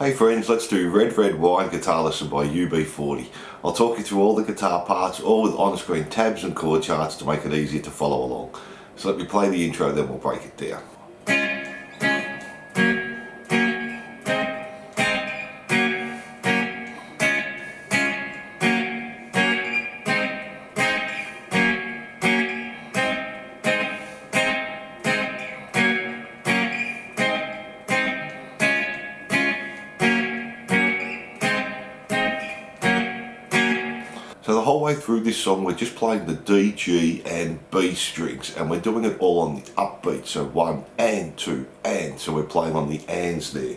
Hey friends, let's do Red Red Wine guitar lesson by UB40. I'll talk you through all the guitar parts, all with on-screen tabs and chord charts to make it easier to follow along. So let me play the intro, then we'll break it down. So the whole way through this song we're just playing the D, G and B strings, and we're doing it all on the upbeat, so 1 and 2 and, so we're playing on the ands there.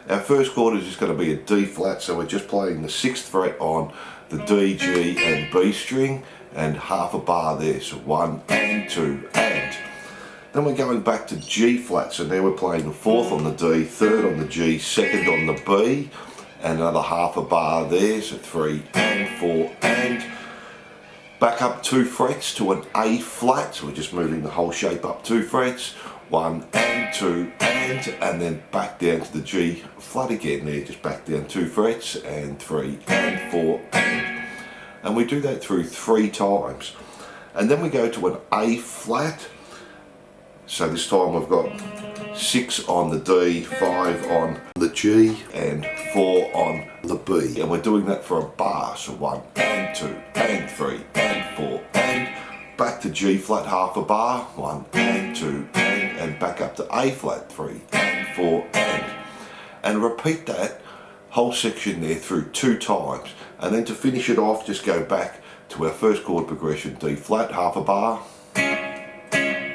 Our first chord is just going to be a D flat, so we're just playing the 6th fret on the D, G and B string and half a bar there, so 1 and 2 and. Then we're going back to G flat, so now we're playing the 4th on the D, 3rd on the G, 2nd on the B, and another half a bar there, so 3 and 4 and. Back up 2 frets to an A flat, so we're just moving the whole shape up 2 frets, 1 and 2 and then back down to the G flat again there, just back down 2 frets and 3 and 4 and we do that through 3 times. And then we go to an A flat, so this time we've got 6 on the D, 5 on the G and 4 on the B, and we're doing that for a bar, so 1 and 2 and 3 and 4 and back to G flat, half a bar, 1 and 2 and back up to A flat, 3 and 4 and repeat that whole section there through 2 times. And then to finish it off, just go back to our first chord progression, D flat, half a bar,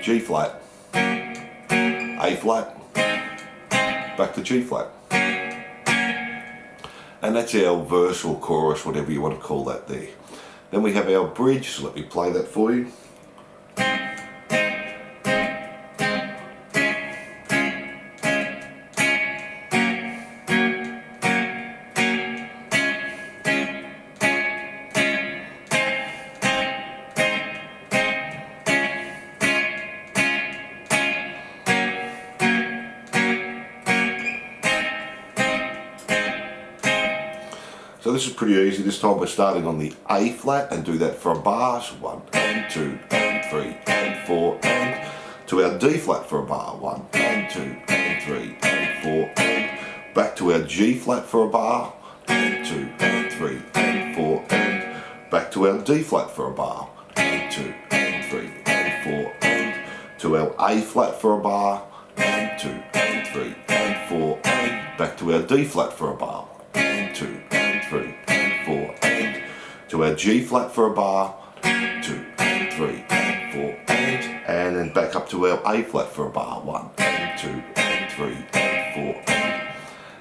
G flat, A flat, back to G flat. And that's our verse or chorus, whatever you want to call that there. Then we have our bridge, so let me play that for you. So this is pretty easy. This time we're starting on the A flat and do that for a bar, so 1 and 2 and 3 and 4 and to our D flat for a bar, 1 and 2 and 3 and 4 and back to our G flat for a bar, and 2 and 3 and 4 and back to our D flat for a bar, and 2 and 3 and 4 and to our A flat for a bar, and 2 and 3 and 4 and back to our D flat for a bar, and 2 and 3 and 4 and to our G flat for a bar, 2 and 3 and 4 and then back up to our A flat for a bar, 1 and 2 and 3 and 4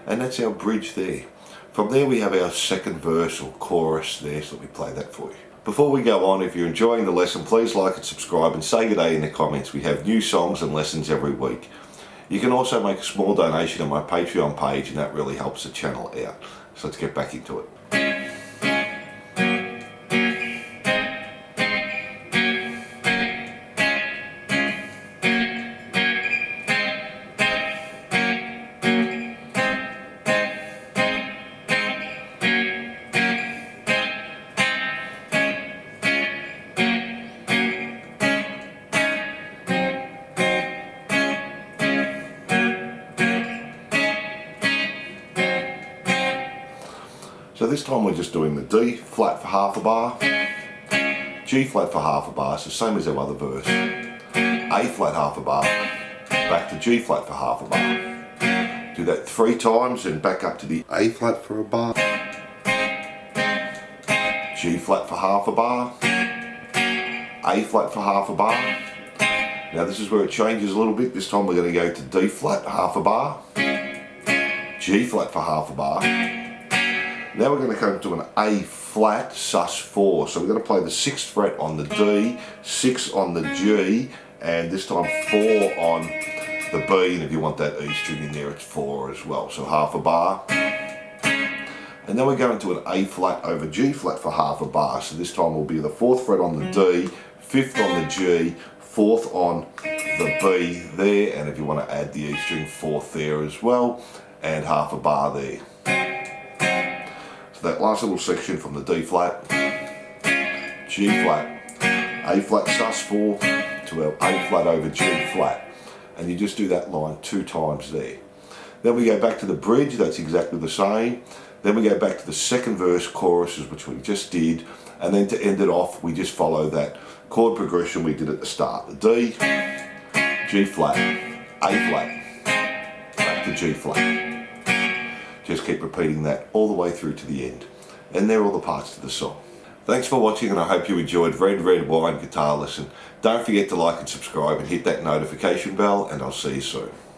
and that's our bridge there. From there we have our second verse or chorus there, so let me play that for you. Before we go on, if you're enjoying the lesson, please like and subscribe and say good day in the comments. We have new songs and lessons every week. You can also make a small donation on my Patreon page, and that really helps the channel out. So let's get back into it. So this time we're just doing the D flat for half a bar, G flat for half a bar, so same as our other verse, A flat half a bar, back to G flat for half a bar. Do that 3 times and back up to the A flat for a bar, G flat for half a bar, A flat for half a bar. Now this is where it changes a little bit. This time we're going to go to D flat, half a bar, G flat for half a bar. Now we're going to come to an A flat sus4, so we're going to play the 6th fret on the D, 6 on the G, and this time 4 on the B, and if you want that E string in there it's 4 as well, so half a bar. And then we're going to an A flat over G flat for half a bar, so this time will be the 4th fret on the D, 5th on the G, 4th on the B there, and if you want to add the E string, 4th there as well. and half a bar there. So that last little section from the D flat, G flat, A flat sus4 to our A flat over G flat. And you just do that line 2 times there. Then we go back to the bridge, that's exactly the same. Then we go back to the second verse choruses, which we just did. And then to end it off, we just follow that chord progression we did at the start. The D, G flat, A flat, back to G flat. Just keep repeating that all the way through to the end. And they're all the parts to the song. Thanks for watching, and I hope you enjoyed Red Red Wine Guitar Lesson. Don't forget to like and subscribe and hit that notification bell, and I'll see you soon.